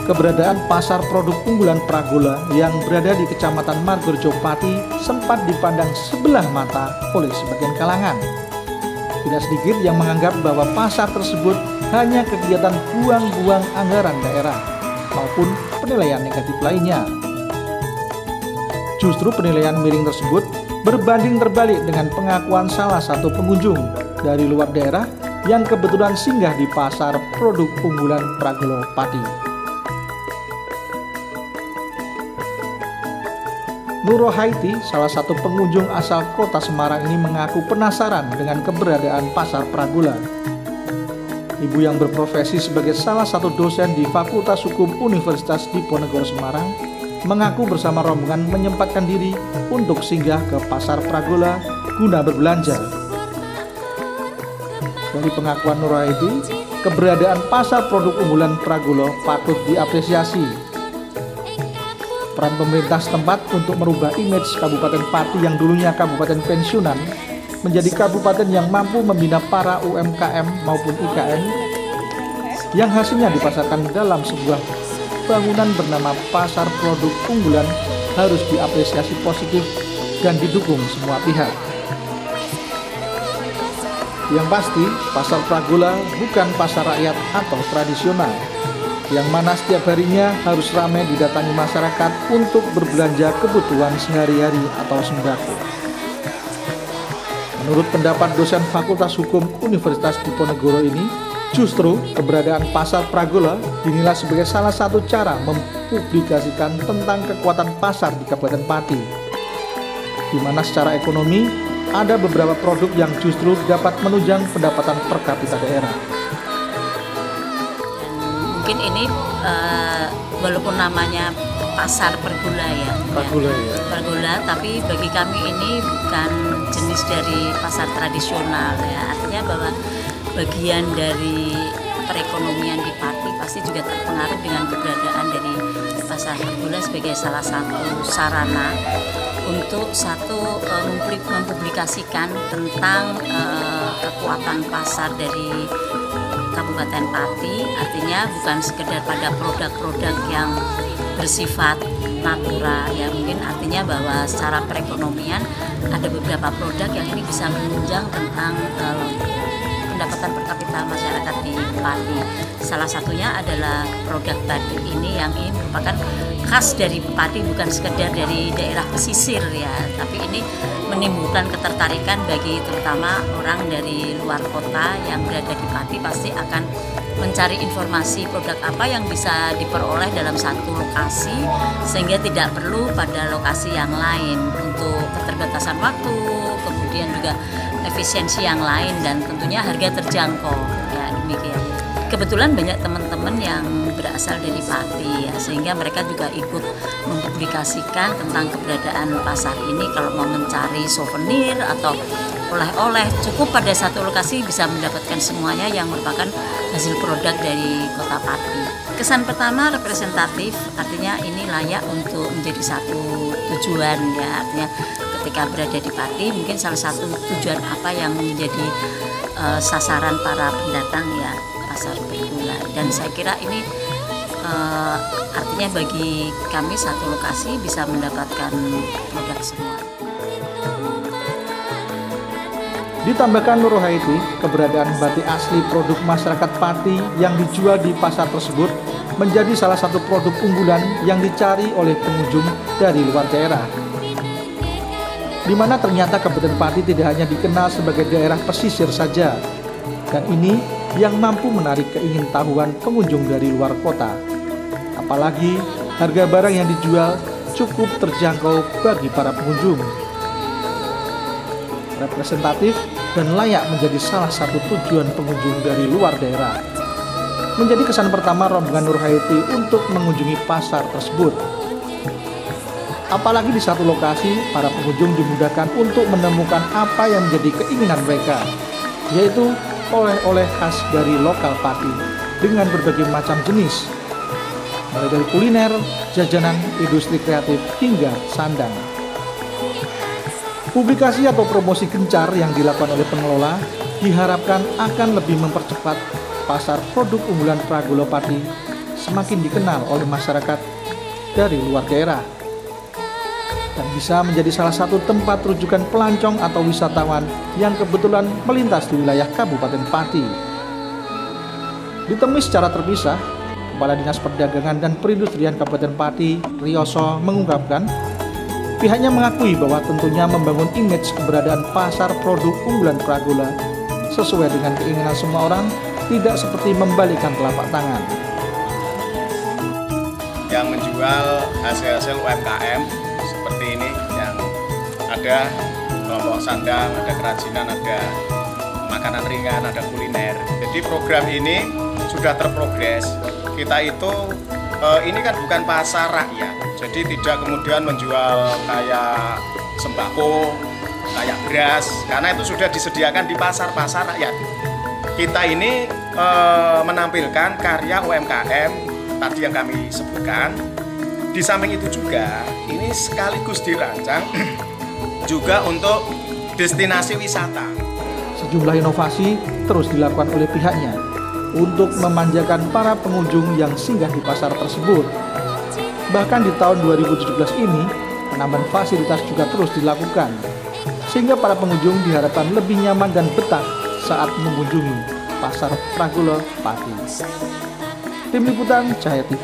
Keberadaan pasar produk unggulan Pragola yang berada di Kecamatan Margorejo Pati sempat dipandang sebelah mata oleh sebagian kalangan. Tidak sedikit yang menganggap bahwa pasar tersebut hanya kegiatan buang-buang anggaran daerah maupun penilaian negatif lainnya. Justru penilaian miring tersebut berbanding terbalik dengan pengakuan salah satu pengunjung dari luar daerah yang kebetulan singgah di pasar produk unggulan Pragola Pati. Nurrohaiti, salah satu pengunjung asal kota Semarang ini mengaku penasaran dengan keberadaan pasar Pragola. Ibu yang berprofesi sebagai salah satu dosen di Fakultas Hukum Universitas Diponegoro Semarang mengaku bersama rombongan menyempatkan diri untuk singgah ke pasar Pragola guna berbelanja. Dari pengakuan Nurrohaiti, keberadaan pasar produk unggulan Pragola patut diapresiasi. Peran pemerintah setempat untuk merubah image Kabupaten Pati yang dulunya kabupaten pensiunan menjadi kabupaten yang mampu membina para UMKM maupun IKM yang hasilnya dipasarkan dalam sebuah bangunan bernama Pasar Produk Unggulan harus diapresiasi positif dan didukung semua pihak. Yang pasti, pasar Pragola bukan pasar rakyat atau tradisional, yang mana setiap harinya harus ramai didatangi masyarakat untuk berbelanja kebutuhan sehari-hari atau sembako. Menurut pendapat dosen Fakultas Hukum Universitas Diponegoro ini, justru keberadaan pasar Pragola dinilai sebagai salah satu cara mempublikasikan tentang kekuatan pasar di Kabupaten Pati, di mana secara ekonomi ada beberapa produk yang justru dapat menunjang pendapatan per kapita daerah. Mungkin ini walaupun namanya pasar Pragola ya, Pragola, tapi bagi kami ini bukan jenis dari pasar tradisional ya. Artinya bahwa bagian dari perekonomian di Pati pasti juga terpengaruh dengan keberadaan dari pasar Pragola sebagai salah satu sarana untuk mempublikasikan tentang kekuatan pasar dari Kabupaten Pati. Artinya bukan sekedar pada produk-produk yang bersifat natural ya, mungkin artinya bahwa secara perekonomian ada beberapa produk yang ini bisa menunjang tentang pendapatan per kapita masyarakat di Pati. Salah satunya adalah produk batik ini yang ini merupakan khas dari Pati, bukan sekedar dari daerah pesisir ya, tapi ini menimbulkan ketertarikan bagi terutama orang dari luar kota yang berada di Pati pasti akan mencari informasi produk apa yang bisa diperoleh dalam satu lokasi sehingga tidak perlu pada lokasi yang lain untuk keterbatasan waktu, kemudian juga efisiensi yang lain dan tentunya harga terjangkau ya, demikian. Kebetulan banyak teman-teman yang berasal dari Pati ya, sehingga mereka juga ikut mempublikasikan tentang keberadaan pasar ini. Kalau mau mencari souvenir atau oleh-oleh, cukup pada satu lokasi bisa mendapatkan semuanya yang merupakan hasil produk dari kota Pati. Kesan pertama representatif, artinya ini layak untuk menjadi satu tujuan ya, artinya ketika berada di Pati mungkin salah satu tujuan apa yang menjadi sasaran para pendatang ya, pasar Pragola. Dan saya kira ini artinya bagi kami satu lokasi bisa mendapatkan produk semua. Ditambahkan Nurrohaiti, keberadaan batik asli produk masyarakat Pati yang dijual di pasar tersebut menjadi salah satu produk unggulan yang dicari oleh pengunjung dari luar daerah. Di mana ternyata Kabupaten Pati tidak hanya dikenal sebagai daerah pesisir saja, dan ini yang mampu menarik keingintahuan pengunjung dari luar kota. Apalagi harga barang yang dijual cukup terjangkau bagi para pengunjung. Representatif dan layak menjadi salah satu tujuan pengunjung dari luar daerah. Menjadi kesan pertama rombongan Nurrohaiti untuk mengunjungi pasar tersebut. Apalagi di satu lokasi, para pengunjung dimudahkan untuk menemukan apa yang menjadi keinginan mereka, yaitu oleh-oleh khas dari lokal Pati dengan berbagai macam jenis, mulai dari kuliner, jajanan, industri kreatif, hingga sandang. Publikasi atau promosi gencar yang dilakukan oleh pengelola diharapkan akan lebih mempercepat pasar produk unggulan Pragolo Pati semakin dikenal oleh masyarakat dari luar daerah dan bisa menjadi salah satu tempat rujukan pelancong atau wisatawan yang kebetulan melintas di wilayah Kabupaten Pati. Ditemui secara terpisah, Kepala Dinas Perdagangan dan Perindustrian Kabupaten Pati, Rioso, mengungkapkan pihaknya mengakui bahwa tentunya membangun image keberadaan pasar produk unggulan Pragolo sesuai dengan keinginan semua orang, tidak seperti membalikan telapak tangan. Yang menjual hasil-hasil UMKM seperti ini, yang ada kelompok sandang, ada kerajinan, ada makanan ringan, ada kuliner. Jadi program ini sudah terprogres. Kita itu ini kan bukan pasar rakyat, jadi tidak kemudian menjual kayak sembako, kayak beras, karena itu sudah disediakan di pasar-pasar rakyat. Kita ini menampilkan karya UMKM tadi yang kami sebutkan. Di samping itu juga ini sekaligus dirancang juga untuk destinasi wisata. Sejumlah inovasi terus dilakukan oleh pihaknya untuk memanjakan para pengunjung yang singgah di pasar tersebut. Bahkan di tahun 2017 ini, penambahan fasilitas juga terus dilakukan, sehingga para pengunjung diharapkan lebih nyaman dan betah saat mengunjungi pasar Pragolo Pati. Tim Liputan Cahaya TV.